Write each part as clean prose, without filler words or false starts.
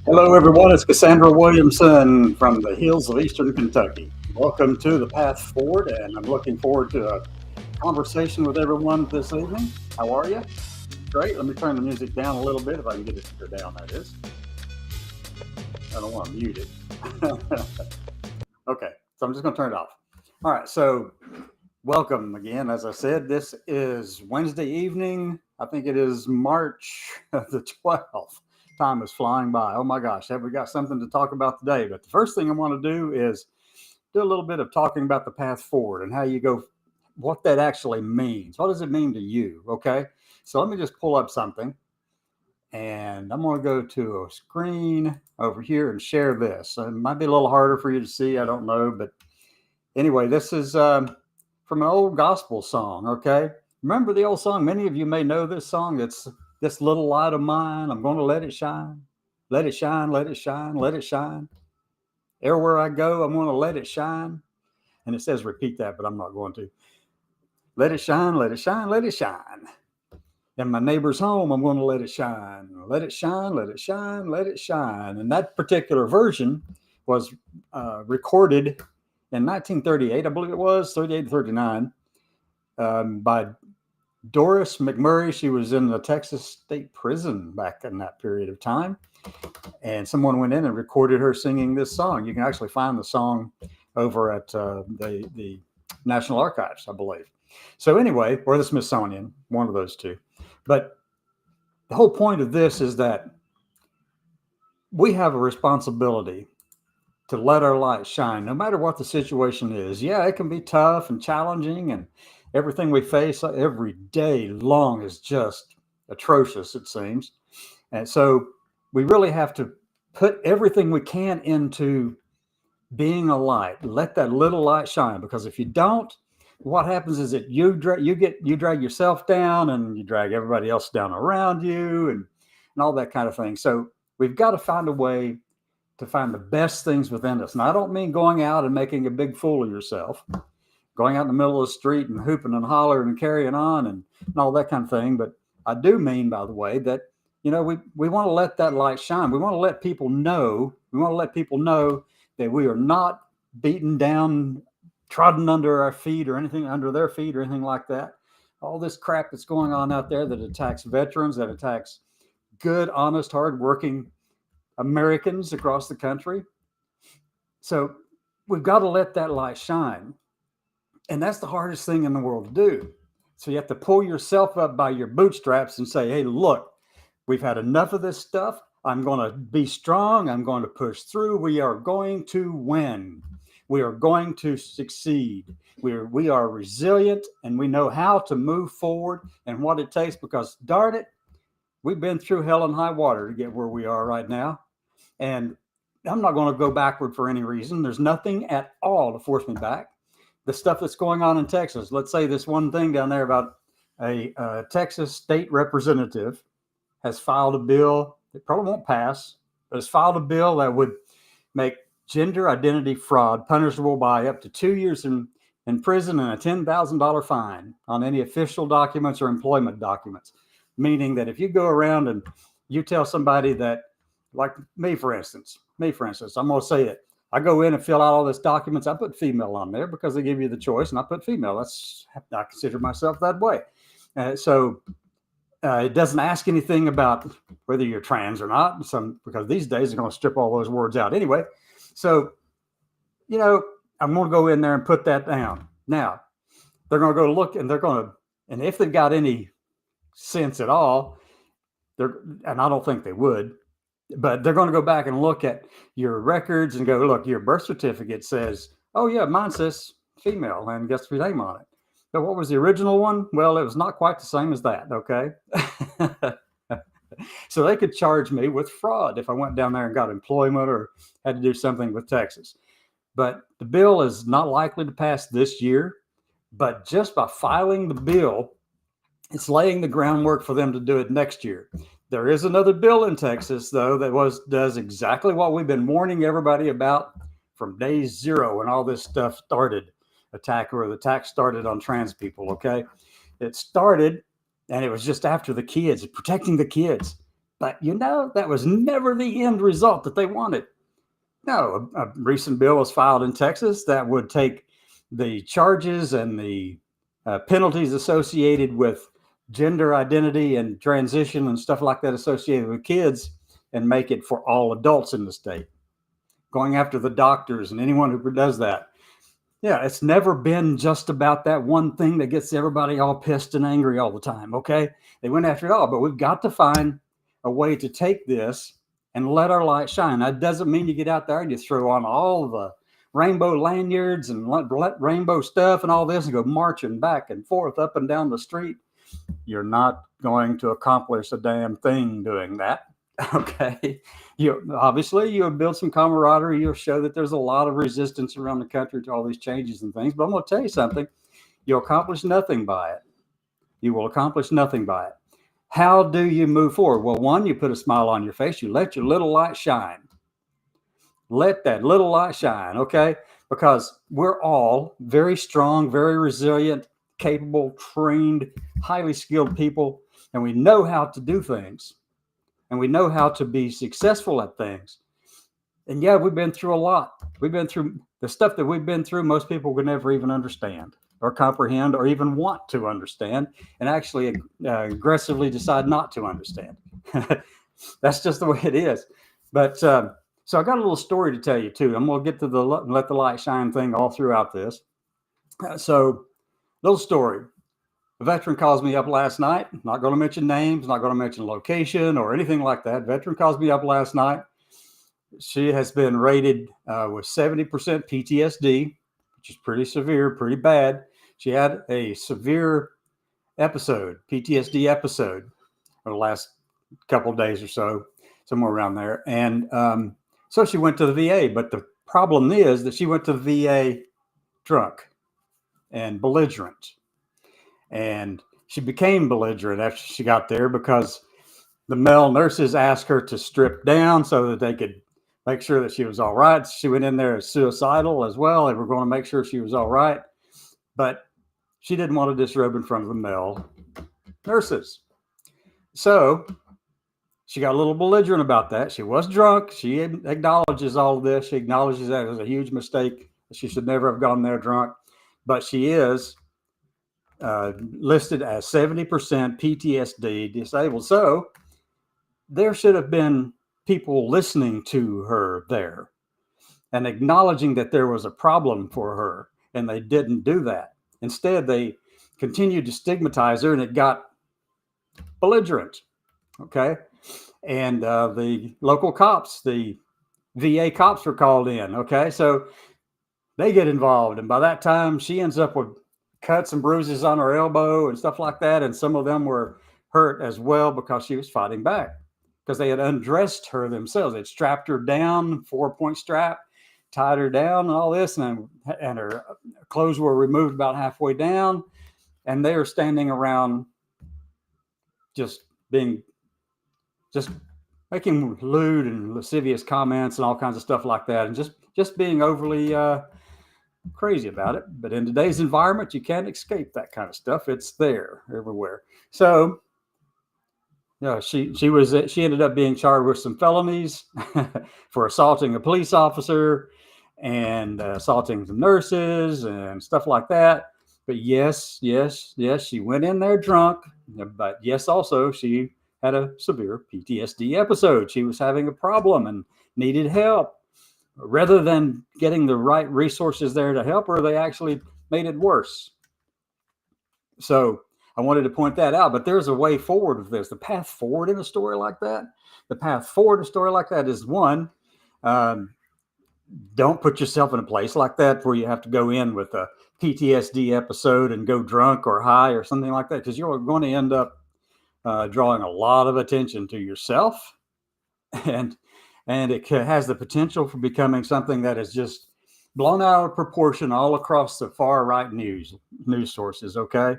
Hello, everyone. It's Cassandra Williamson from the hills of Eastern Kentucky. Welcome to the Path Forward, and I'm looking forward to a conversation with everyone this evening. How are you? Great. Let me turn the music down a little bit if I can get it to go down, that is. I don't want to mute it. Okay, so I'm just going to turn it off. All right, so welcome again. As I said, this is Wednesday evening. I think it is March the 12th. Time is flying by. Oh my gosh, have we got something to talk about today? But the first thing I want to do is do a little bit of talking about the path forward and how you go, what that actually means. What does it mean to you? Okay, so let me just pull up something, and I'm going to go to a screen over here and share this. It might be a little harder for you to see, I don't know, but anyway, this is from an old gospel song. Okay, remember the old song? Many of you may know this song. It's "This Little Light of Mine, I'm going to let it shine, let it shine, let it shine, let it shine. Everywhere I go, I'm going to let it shine." And it says repeat that, but I'm not going to. Let it shine, let it shine, let it shine. In my neighbor's home, I'm going to let it shine. Let it shine, let it shine, let it shine. And that particular version was recorded in 1938, I believe it was, 38 to 39, by Doris McMurray. She was in the Texas State Prison back in that period of time. And someone went in and recorded her singing this song. You can actually find the song over at the National Archives, I believe. So anyway, or the Smithsonian, one of those two. But the whole point of this is that we have a responsibility to let our light shine, no matter what the situation is. Yeah, it can be tough and challenging, and everything we face every day long is just atrocious, it seems. And so we really have to put everything we can into being a light. Let that little light shine, because if you don't, what happens is that you drag yourself down, and you drag everybody else down around you, and all that kind of thing. So we've got to find a way to find the best things within us. And I don't mean going out and making a big fool of yourself, going out in the middle of the street and hooping and hollering and carrying on and all that kind of thing. But I do mean, by the way, that we want to let that light shine. We want to let people know. We want to let people know that we are not beaten down, trodden under our feet or anything, under their feet or anything like that. All this crap that's going on out there that attacks veterans, that attacks good, honest, hardworking Americans across the country. So we've got to let that light shine. And that's the hardest thing in the world to do. So you have to pull yourself up by your bootstraps and say, hey, look, we've had enough of this stuff. I'm going to be strong. I'm going to push through. We are going to win. We are going to succeed. We are resilient, and we know how to move forward and what it takes, because darn it, we've been through hell and high water to get where we are right now. And I'm not going to go backward for any reason. There's nothing at all to force me back. The stuff that's going on in Texas, let's say this one thing down there about a Texas state representative has filed a bill that probably won't pass, but has filed a bill that would make gender identity fraud punishable by up to 2 years in prison and a $10,000 fine on any official documents or employment documents. Meaning that if you go around and you tell somebody that, like me, for instance, I'm going to say it. I go in and fill out all these documents. I put female on there because they give you the choice, and I put female. I consider myself that way. So it doesn't ask anything about whether you're trans or not, because these days they're going to strip all those words out anyway. So, I'm going to go in there and put that down. Now, they're going to go look, and and if they've got any sense at all, and I don't think they would, but they're going to go back and look at your records and go, look, your birth certificate says, oh yeah, mine says female and gets your name on it. But what was the original one? Well, it was not quite the same as that. Okay. So they could charge me with fraud if I went down there and got employment or had to do something with Texas. But the bill is not likely to pass this year. But just by filing the bill, it's laying the groundwork for them to do it next year. There is another bill in Texas, though, that does exactly what we've been warning everybody about from day zero when all this stuff started. The attack started on trans people. Okay, it started, and it was just after the kids, protecting the kids. But that was never the end result that they wanted. No, a recent bill was filed in Texas that would take the charges and the penalties associated with gender identity and transition and stuff like that associated with kids and make it for all adults in the state. Going after the doctors and anyone who does that. Yeah, it's never been just about that one thing that gets everybody all pissed and angry all the time, okay? They went after it all, but we've got to find a way to take this and let our light shine. That doesn't mean you get out there and you throw on all the rainbow lanyards and rainbow stuff and all this and go marching back and forth up and down the street. You're not going to accomplish a damn thing doing that. Okay. You'll build some camaraderie. You'll show that there's a lot of resistance around the country to all these changes and things. But I'm going to tell you something. You'll accomplish nothing by it. You will accomplish nothing by it. How do you move forward? Well, one, you put a smile on your face. You let your little light shine. Let that little light shine, okay? Because we're all very strong, very resilient, capable, trained, highly skilled people, and we know how to do things. And we know how to be successful at things. And yeah, we've been through a lot. We've been through the stuff that we've been through. Most people would never even understand or comprehend or even want to understand, and actually aggressively decide not to understand. That's just the way it is. But so I got a little story to tell you too. I'm going to get to the let the light shine thing all throughout this. So little story. A veteran calls me up last night. Not going to mention names, not going to mention location or anything like that. Veteran calls me up last night. She has been rated with 70% PTSD, which is pretty severe, pretty bad. She had a severe PTSD episode over the last couple of days or so, somewhere around there. And so she went to the VA. But the problem is that she went to the VA drunk and belligerent. And she became belligerent after she got there because the male nurses asked her to strip down so that they could make sure that she was all right. She went in there suicidal as well. They were going to make sure she was all right. But she didn't want to disrobe in front of the male nurses. So she got a little belligerent about that. She was drunk. She acknowledges all of this. She acknowledges that it was a huge mistake. She should never have gone there drunk. But she is listed as 70% PTSD disabled. So there should have been people listening to her there and acknowledging that there was a problem for her, and they didn't do that. Instead, they continued to stigmatize her, and it got belligerent. Okay. And the local cops, the VA cops were called in. Okay. So they get involved. And by that time, she ends up with cuts and bruises on her elbow and stuff like that. And some of them were hurt as well because she was fighting back, because they had undressed her themselves. They'd strapped her down, 4-point strap, tied her down and all this. And her clothes were removed about halfway down. And they were standing around just making lewd and lascivious comments and all kinds of stuff like that. And just being overly crazy about it. But in today's environment, you can't escape that kind of stuff. It's there everywhere. So she ended up being charged with some felonies for assaulting a police officer and assaulting some nurses and stuff like that. But yes, she went in there drunk. But yes, also she had a severe PTSD episode. She was having a problem and needed help. Rather than getting the right resources there to help her, they actually made it worse. So I wanted to point that out, but there's a way forward with this. The path forward in a story like that, is one, don't put yourself in a place like that where you have to go in with a PTSD episode and go drunk or high or something like that, because you're going to end up drawing a lot of attention to yourself, and it has the potential for becoming something that is just blown out of proportion all across the far right news sources. Okay.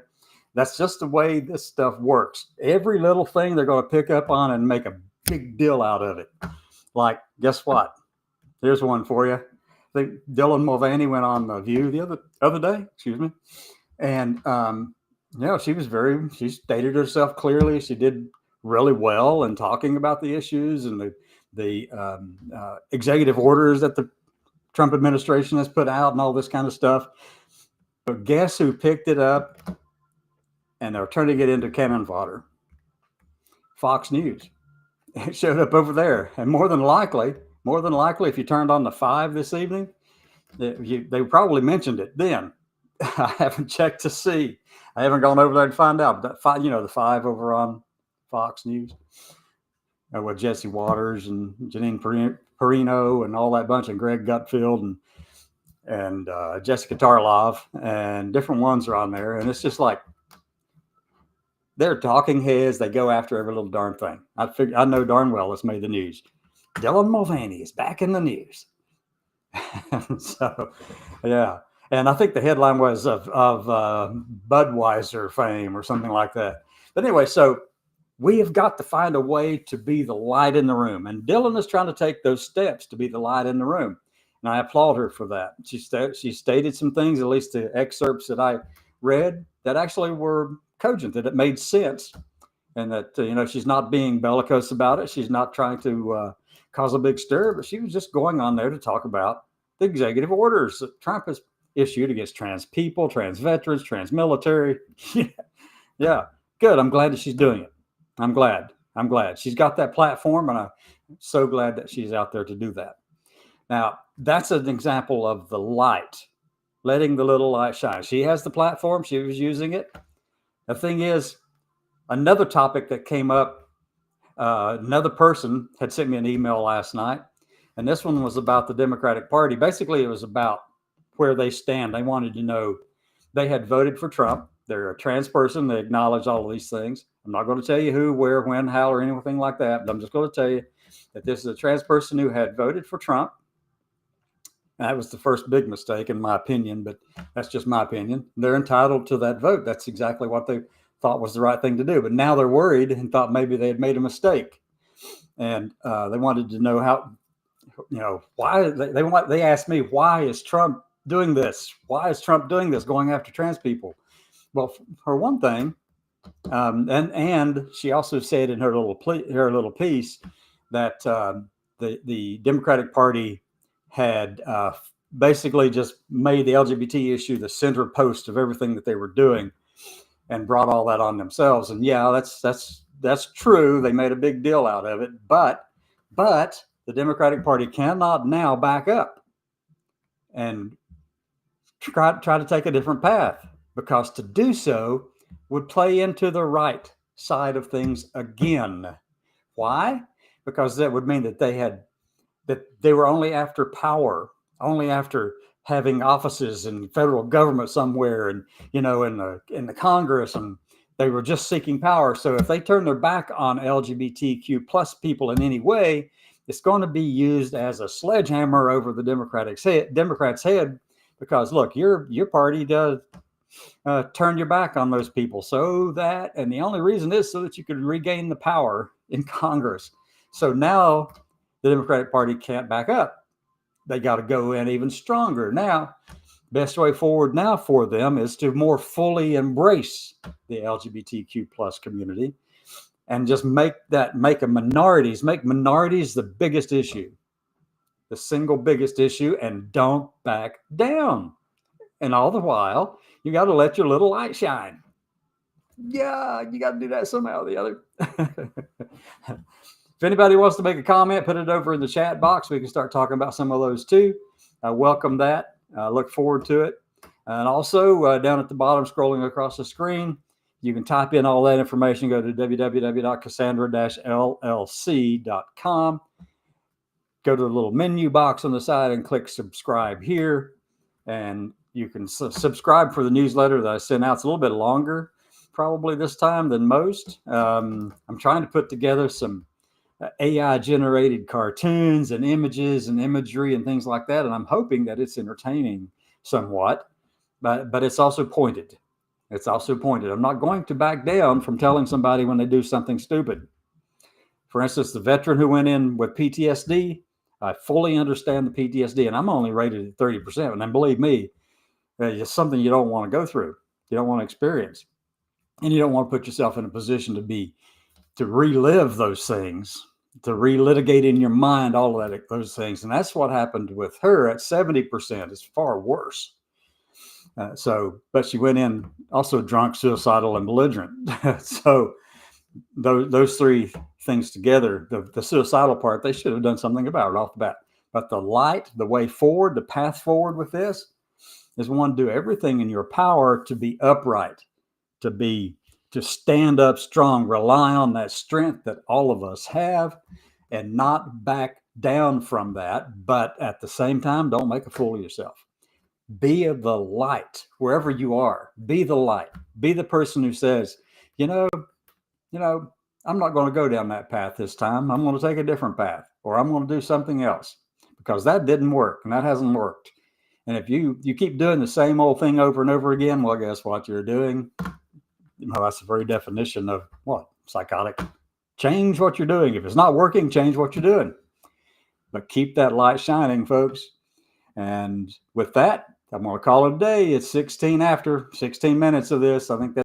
That's just the way this stuff works. Every little thing they're going to pick up on and make a big deal out of it. Like, guess what? Here's one for you. I think Dylan Mulvaney went on The View the other day, and she stated herself clearly. She did really well in talking about the issues and the executive orders that the Trump administration has put out and all this kind of stuff. But guess who picked it up and they're turning it into cannon fodder? Fox News. It showed up over there. And more than likely, if you turned on the 5 this evening, they probably mentioned it then. I haven't checked to see. I haven't gone over there to find out. But the 5 over on Fox News with Jesse Waters and Janine Perino and all that bunch, and Greg Gutfeld and Jessica Tarlov and different ones are on there. And it's just like, they're talking heads. They go after every little darn thing. I know darn well it's made the news. Dylan Mulvaney is back in the news. So, yeah. And I think the headline was of Budweiser fame or something like that. But anyway, so we have got to find a way to be the light in the room. And Dylan is trying to take those steps to be the light in the room. And I applaud her for that. She stated some things, at least the excerpts that I read, that actually were cogent, that it made sense. And that, she's not being bellicose about it. She's not trying to cause a big stir, but she was just going on there to talk about the executive orders that Trump has issued against trans people, trans veterans, trans military. Yeah, good. I'm glad that she's doing it. I'm glad. She's got that platform, and I'm so glad that she's out there to do that. Now, that's an example of the light, letting the little light shine. She has the platform. She was using it. The thing is, another topic that came up, another person had sent me an email last night, and this one was about the Democratic Party. Basically, it was about where they stand. They wanted to know, they had voted for Trump. They're a trans person. They acknowledge all of these things. I'm not going to tell you who, where, when, how, or anything like that, but I'm just going to tell you that this is a trans person who had voted for Trump. That was the first big mistake, in my opinion, but that's just my opinion. They're entitled to that vote. That's exactly what they thought was the right thing to do. But now they're worried and thought maybe they had made a mistake. And they wanted to know how, why they asked me, why is Trump doing this? Why is Trump doing this, going after trans people? Well, for one thing, and she also said in her little piece that the Democratic Party had basically just made the LGBT issue the center post of everything that they were doing, and brought all that on themselves. And yeah, that's true. They made a big deal out of it, but the Democratic Party cannot now back up and try to take a different path, because to do so would play into the right side of things again. Why? Because that would mean that they were only after power, only after having offices in federal government somewhere, and in the Congress, and they were just seeking power. So if they turn their back on LGBTQ plus people in any way, it's going to be used as a sledgehammer over the Democrats' head, because look, your party does turn your back on those people, and the only reason is so that you could regain the power in Congress. So now the Democratic Party can't back up. They got to go in even stronger. Now, best way forward now for them is to more fully embrace the LGBTQ plus community, and just make minorities the biggest issue, the single biggest issue, and don't back down. And all the while, you got to let your little light shine. Yeah, you got to do that somehow or the other. If anybody wants to make a comment, put it over in the chat box. We can start talking about some of those too. I welcome that. I look forward to it. And also down at the bottom, scrolling across the screen, you can type in all that information. Go to www.cassandra-llc.com. Go to the little menu box on the side and click subscribe here. And you can subscribe for the newsletter that I send out. It's a little bit longer, probably this time, than most. I'm trying to put together some AI generated cartoons and images and imagery and things like that. And I'm hoping that it's entertaining somewhat, but it's also pointed. I'm not going to back down from telling somebody when they do something stupid. For instance, the veteran who went in with PTSD, I fully understand the PTSD, and I'm only rated at 30%. And then believe me, it's something you don't want to go through. You don't want to experience. And you don't want to put yourself in a position to be to relive those things, to relitigate in your mind all of those things. And that's what happened with her at 70%. It's far worse. But she went in also drunk, suicidal, and belligerent. So those three things together, the suicidal part, they should have done something about it off the bat. But the light, the way forward, the path forward with this is one, do everything in your power to be upright, to stand up strong, rely on that strength that all of us have, and not back down from that. But at the same time, don't make a fool of yourself. Be the light wherever you are. Be the light. Be the person who says, you know, I'm not going to go down that path this time. I'm going to take a different path, or I'm going to do something else, because that didn't work and that hasn't worked. And if you keep doing the same old thing over and over again, well, guess what you're doing? That's the very definition of what? Psychotic. Change what you're doing. If it's not working, change what you're doing. But keep that light shining, folks. And with that, I'm going to call it a day. It's 16 minutes of this. I think that's